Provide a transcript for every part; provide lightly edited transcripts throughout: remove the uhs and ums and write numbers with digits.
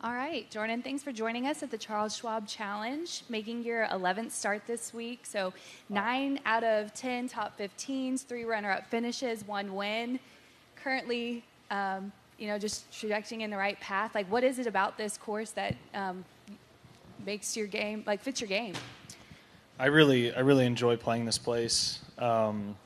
All right, Jordan, thanks for joining us at the Charles Schwab Challenge, making your 11th start this week. So 9 out of 10 top 15s, 3 runner-up finishes, 1 win. Currently, just trajecting in the right path. Like, what is it about this course that makes your game, fits your game? I really enjoy playing this place. Kind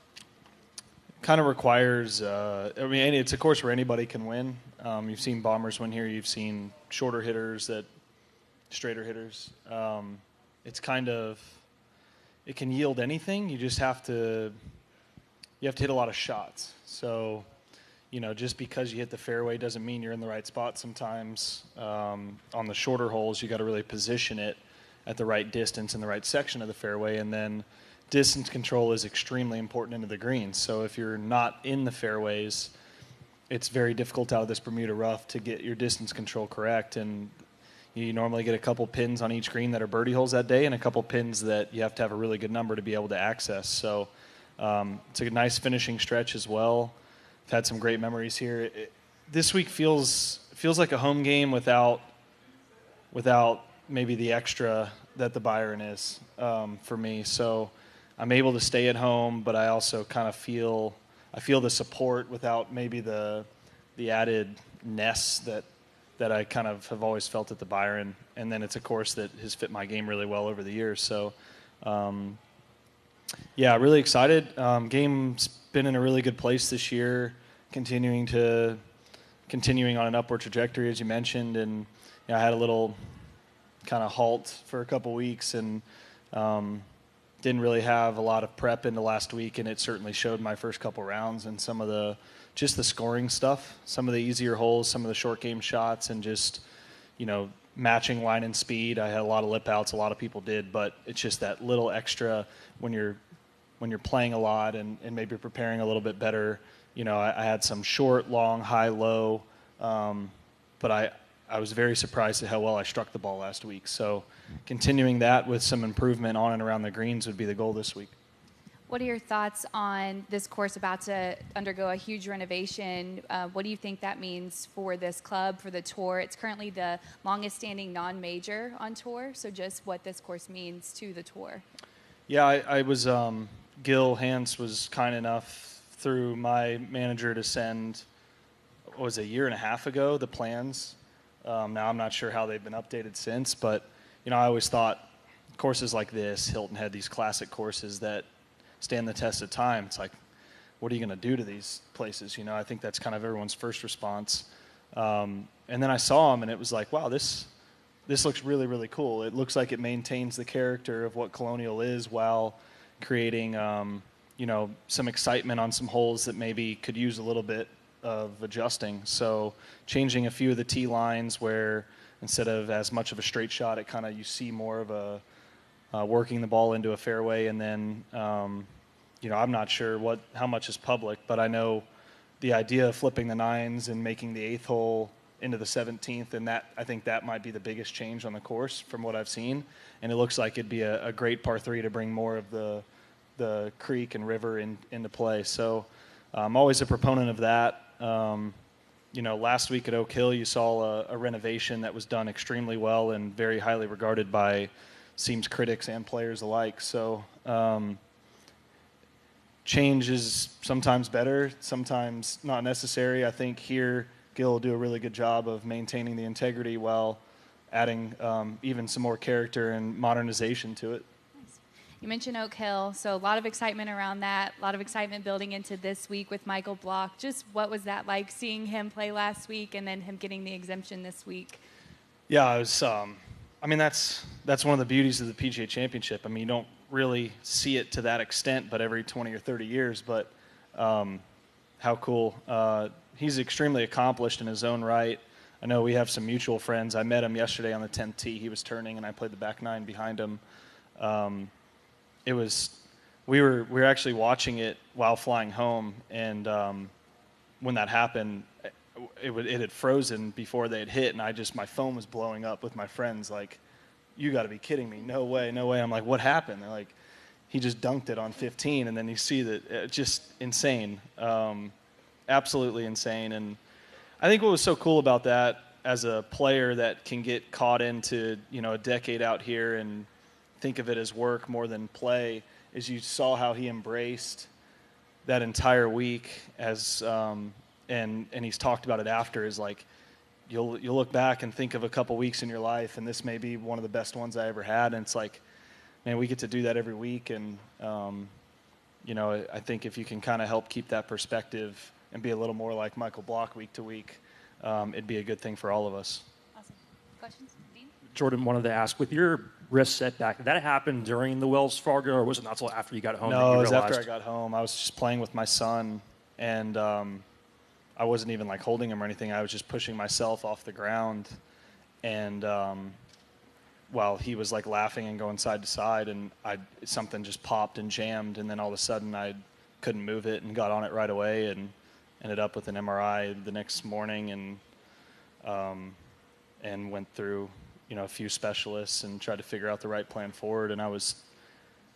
of requires, it's a course where anybody can win. You've seen bombers win here. You've seen shorter hitters, straighter hitters. It can yield anything. You just have to hit a lot of shots. So, just because you hit the fairway doesn't mean you're in the right spot sometimes. On the shorter holes, you got to really position it at the right distance in the right section of the fairway, and then distance control is extremely important into the greens. So if you're not in the fairways, it's very difficult out of this Bermuda rough to get your distance control correct. And you normally get a couple pins on each green that are birdie holes that day and a couple pins that you have to have a really good number to be able to access. So it's a nice finishing stretch as well. I've had some great memories here. This week feels like a home game without maybe the extra that the Byron is for me. So I'm able to stay at home, but I also kind of feel the support without maybe the added ness that I kind of have always felt at the Byron. And then it's a course that has fit my game really well over the years. So, really excited. Game's been in a really good place this year, continuing on an upward trajectory, as you mentioned. And I had a little kind of halt for a couple weeks and didn't really have a lot of prep into last week, and it certainly showed my first couple rounds and some of the scoring stuff, some of the easier holes, some of the short game shots, and just matching line and speed. I had a lot of lip outs, a lot of people did, but it's just that little extra when you're playing a lot and maybe preparing a little bit better. I had some short, long, high, low, but I was very surprised at how well I struck the ball last week. So continuing that with some improvement on and around the greens would be the goal this week. What are your thoughts on this course about to undergo a huge renovation? What do you think that means for this club, for the tour? It's currently the longest-standing non-major on tour, so just what this course means to the tour. Yeah, I was Gil Hans was kind enough through my manager to send, a year and a half ago, the plans. Now I'm not sure how they've been updated since, but I always thought courses like this, Hilton Head, these classic courses that stand the test of time. It's like, what are you going to do to these places? I think that's kind of everyone's first response. And then I saw them, and it was like, wow, this looks really, really cool. It looks like it maintains the character of what Colonial is while creating, some excitement on some holes that maybe could use a little bit of adjusting. So changing a few of the tee lines where instead of as much of a straight shot, it kind of you see more of a working the ball into a fairway. And then I'm not sure how much is public, but I know the idea of flipping the nines and making the 8th hole into the 17th, and I think that might be the biggest change on the course from what I've seen. And it looks like it'd be a great par 3 to bring more of the creek and river into play. So I'm always a proponent of that. Last week at Oak Hill, you saw a renovation that was done extremely well and very highly regarded by, seems, critics and players alike. So change is sometimes better, sometimes not necessary. I think here Gil will do a really good job of maintaining the integrity while adding even some more character and modernization to it. You mentioned Oak Hill, so a lot of excitement around that, a lot of excitement building into this week with Michael Block. Just what was that like, seeing him play last week and then him getting the exemption this week? Yeah, it was. That's one of the beauties of the PGA Championship. You don't really see it to that extent, but every 20 or 30 years. But how cool. He's extremely accomplished in his own right. I know we have some mutual friends. I met him yesterday on the 10th tee. He was turning, and I played the back nine behind him. We were actually watching it while flying home, and when that happened, it had frozen before they had hit, and my phone was blowing up with my friends like, you got to be kidding me, no way. I'm like, what happened? They're like, he just dunked it on 15, and then you see that, just insane, absolutely insane. And I think what was so cool about that as a player that can get caught into, a decade out here and think of it as work more than play, is you saw how he embraced that entire week as and he's talked about it after, is like you'll look back and think of a couple weeks in your life, and this may be one of the best ones I ever had. And it's like, man, we get to do that every week. And I think if you can kind of help keep that perspective and be a little more like Michael Block week to week, it'd be a good thing for all of us. Awesome. Questions? Dean? Jordan wanted to ask, with your wrist setback, did that happen during the Wells Fargo, or was it not until after you got home that you No, it was realized? after I got home. I was just playing with my son, and I wasn't even like holding him or anything. I was just pushing myself off the ground, and while he was like laughing and going side to side, and something just popped and jammed, and then all of a sudden I couldn't move it and got on it right away and ended up with an MRI the next morning, and went through a few specialists and tried to figure out the right plan forward. And I was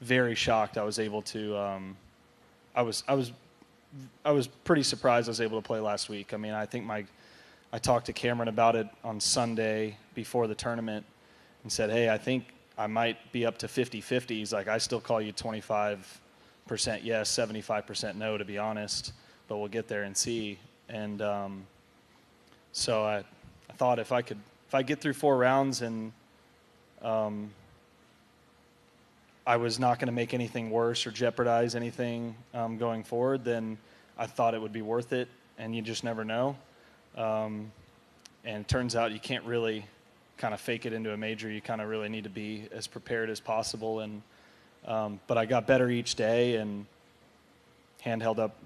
very shocked. I was able to. I was pretty surprised I was able to play last week. I mean, I think I talked to Cameron about it on Sunday before the tournament and said, hey, I think I might be up to 50-50. He's like, I still call you 25% yes, 75% no, to be honest, but we'll get there and see. And so I thought if I get through 4 rounds and I was not going to make anything worse or jeopardize anything going forward, then I thought it would be worth it, and you just never know. And it turns out you can't really kind of fake it into a major. You kind of really need to be as prepared as possible. And but I got better each day, and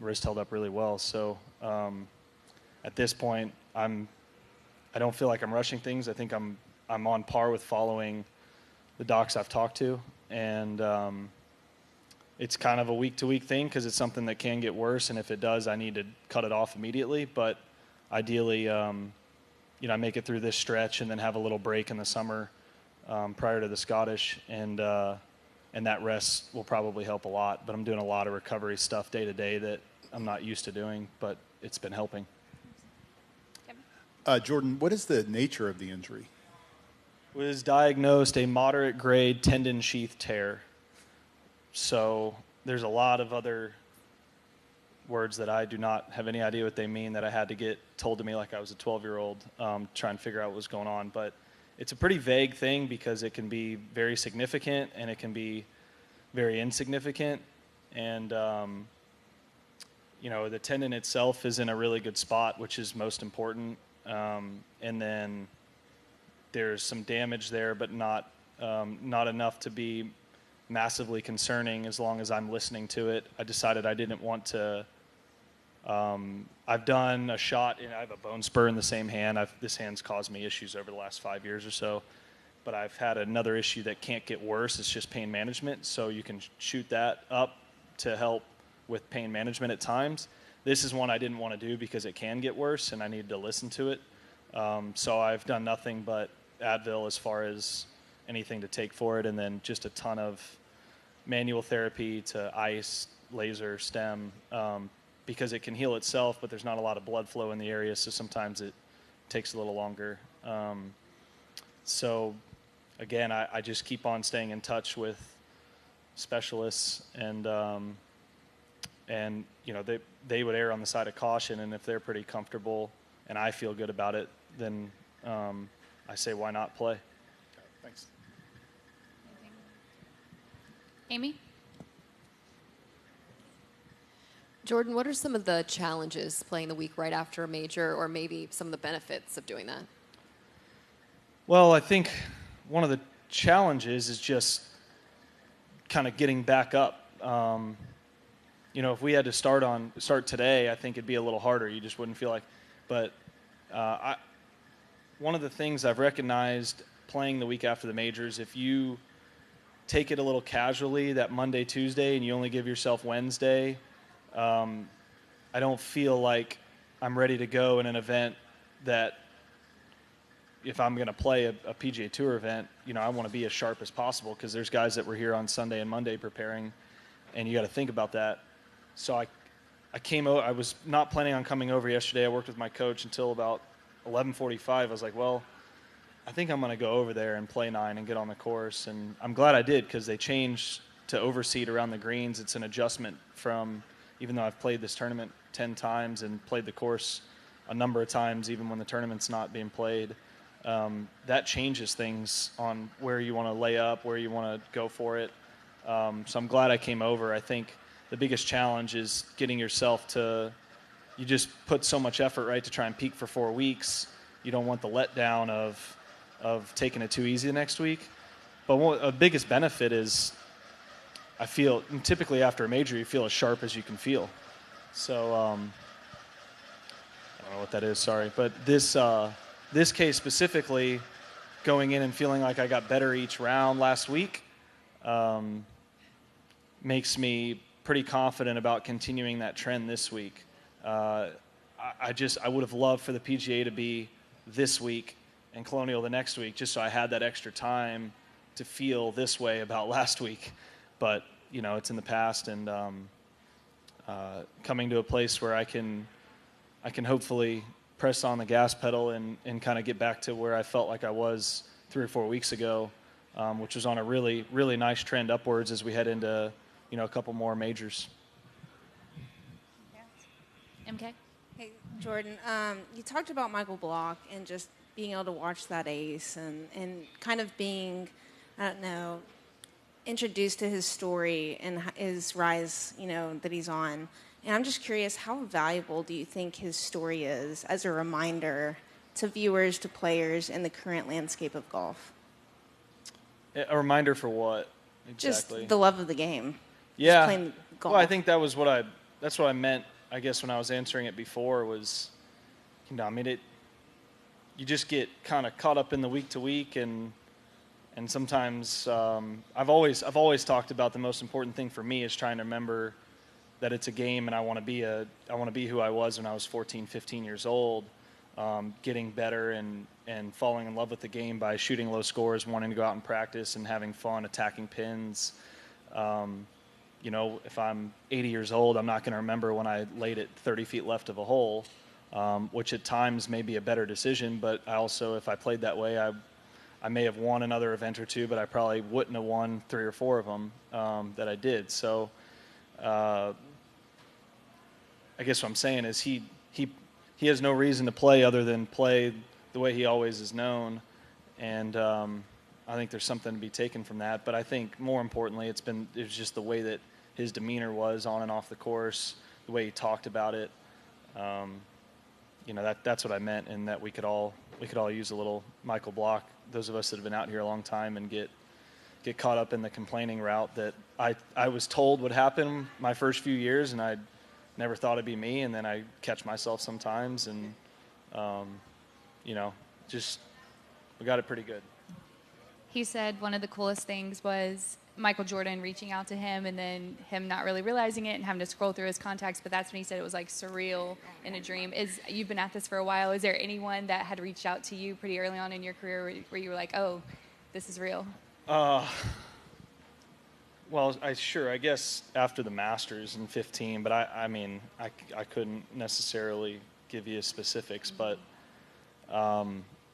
wrist held up really well. So at this point, I don't feel like I'm rushing things. I think I'm on par with following the docs I've talked to, and it's kind of a week-to-week thing because it's something that can get worse, and if it does, I need to cut it off immediately. But ideally, I make it through this stretch and then have a little break in the summer prior to the Scottish, and that rest will probably help a lot. But I'm doing a lot of recovery stuff day to day that I'm not used to doing, but it's been helping. Jordan, what is the nature of the injury? Was diagnosed a moderate grade tendon sheath tear. So there's a lot of other words that I do not have any idea what they mean that I had to get told to me like I was a 12-year-old trying to figure out what was going on. But it's a pretty vague thing because it can be very significant and it can be very insignificant. And, the tendon itself is in a really good spot, which is most important. And then there's some damage there, but not enough to be massively concerning as long as I'm listening to it. I decided I didn't want to. I've done a shot, and I have a bone spur in the same hand. This hand's caused me issues over the last 5 years or so, but I've had another issue that can't get worse. It's just pain management, so you can shoot that up to help with pain management at times. This is one I didn't want to do because it can get worse, and I needed to listen to it. So I've done nothing but Advil as far as anything to take for it, and then just a ton of manual therapy to ice, laser, stem, because it can heal itself, but there's not a lot of blood flow in the area, so sometimes it takes a little longer. So again, I just keep on staying in touch with specialists, and they would err on the side of caution, and if they're pretty comfortable and I feel good about it, then I say, why not play? Thanks. Amy? Jordan, what are some of the challenges playing the week right after a major, or maybe some of the benefits of doing that? Well, I think one of the challenges is just kind of getting back up. If we had to start today, I think it'd be a little harder. You just wouldn't feel like. But one of the things I've recognized playing the week after the majors, if you take it a little casually that Monday, Tuesday, and you only give yourself Wednesday, I don't feel like I'm ready to go in an event that if I'm going to play a PGA Tour event, I want to be as sharp as possible because there's guys that were here on Sunday and Monday preparing, and you got to think about that. So I came over. I was not planning on coming over yesterday. I worked with my coach until about 11:45, I was like, well, I think I'm going to go over there and play 9 and get on the course. And I'm glad I did, because they changed to overseed around the greens. It's an adjustment from, even though I've played this tournament 10 times and played the course a number of times, even when the tournament's not being played, that changes things on where you want to lay up, where you want to go for it. So I'm glad I came over. I think the biggest challenge is getting yourself to, you just put so much effort, right, to try and peak for 4 weeks. You don't want the letdown of taking it too easy the next week. But the biggest benefit is, I feel, typically after a major, you feel as sharp as you can feel. So I don't know what that is, sorry. But this case specifically, going in and feeling like I got better each round last week, makes me pretty confident about continuing that trend this week. I would have loved for the PGA to be this week and Colonial the next week, just so I had that extra time to feel this way about last week. But, it's in the past, and coming to a place where I can hopefully press on the gas pedal and kind of get back to where I felt like I was 3 or 4 weeks ago, which was on a really, really nice trend upwards as we head into, a couple more majors. MK? Hey, Jordan, you talked about Michael Block and just being able to watch that ace and kind of being, introduced to his story and his rise, that he's on. And I'm just curious, how valuable do you think his story is as a reminder to viewers, to players in the current landscape of golf? A reminder for what exactly? Just the love of the game. Yeah. Just playing golf. Well, I think that's what I meant, I guess, when I was answering it before, was, you just get kind of caught up in the week to week, and sometimes I've always talked about the most important thing for me is trying to remember that it's a game, and I want to be who I was when I was 14, 15 years old, getting better and falling in love with the game by shooting low scores, wanting to go out and practice and having fun attacking pins. If I'm 80 years old, I'm not going to remember when I laid it 30 feet left of a hole, which at times may be a better decision. But I also, if I played that way, I may have won another event or two, but I probably wouldn't have won 3 or 4 of them that I did. So I guess what I'm saying is he has no reason to play other than play the way he always is known. And I think there's something to be taken from that. But I think more importantly, it was just the way that his demeanor was on and off the course, the way he talked about it. That's what I meant, and that we could all use a little Michael Block. Those of us that have been out here a long time and get caught up in the complaining route that I was told would happen my first few years, and I never thought it'd be me. And then I catch myself sometimes, and just we got it pretty good. He said one of the coolest things was Michael Jordan reaching out to him and then him not really realizing it and having to scroll through his contacts. But that's when he said it was like surreal in a dream. You've been at this for a while. Is there anyone that had reached out to you pretty early on in your career where you were like, oh, this is real? Well, I guess after the Masters in 15, but I couldn't necessarily give you specifics, but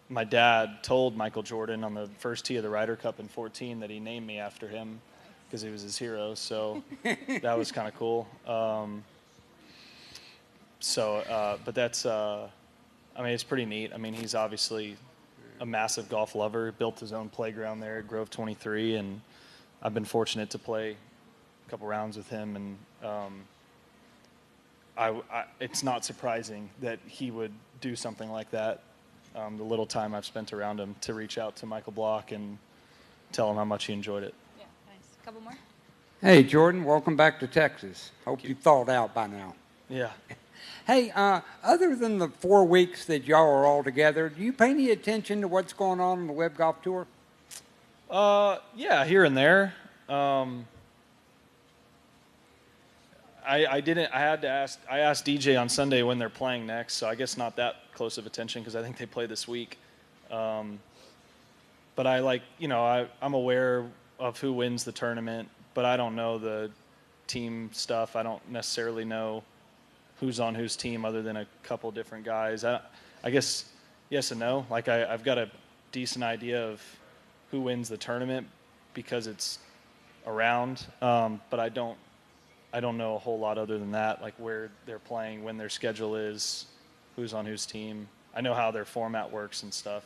my dad told Michael Jordan on the first tee of the Ryder Cup in 14 that he named me after him because he was his hero, so that was kind of cool. But that's, it's pretty neat. He's obviously a massive golf lover, built his own playground there at Grove 23, and I've been fortunate to play a couple rounds with him, and it's not surprising that he would do something like that. The little time I've spent around him, to reach out to Michael Block and tell him how much he enjoyed it. Yeah, nice. A couple more? Hey, Jordan, welcome back to Texas. Hope you thawed out by now. Yeah. Hey, other than the 4 weeks that y'all are all together, do you pay any attention to what's going on the Web Golf Tour? Yeah, here and there. I didn't. I asked DJ on Sunday when they're playing next, so I guess not that close of attention because I think they play this week. But I'm aware of who wins the tournament, but I don't know the team stuff. I don't necessarily know who's on whose team other than a couple different guys. I guess, yes and no. Like I've got a decent idea of who wins the tournament because it's around, but I don't know a whole lot other than that, like where they're playing, when their schedule is, who's on whose team. I know how their format works and stuff,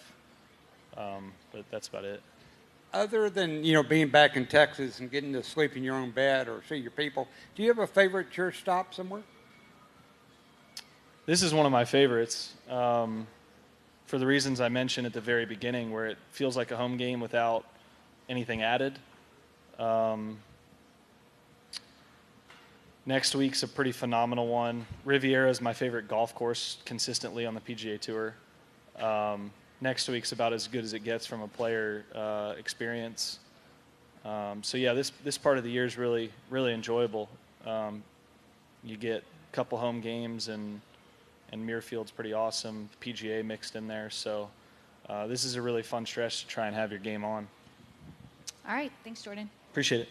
but that's about it. Other than, being back in Texas and getting to sleep in your own bed or see your people, do you have a favorite church stop somewhere? This is one of my favorites, for the reasons I mentioned at the very beginning, where it feels like a home game without anything added. Next week's a pretty phenomenal one. Riviera is my favorite golf course consistently on the PGA Tour. Next week's about as good as it gets from a player experience. So yeah, this part of the year is really, really enjoyable. You get a couple home games, and Muirfield's pretty awesome. PGA mixed in there. So this is a really fun stretch to try and have your game on. All right. Thanks, Jordan. Appreciate it.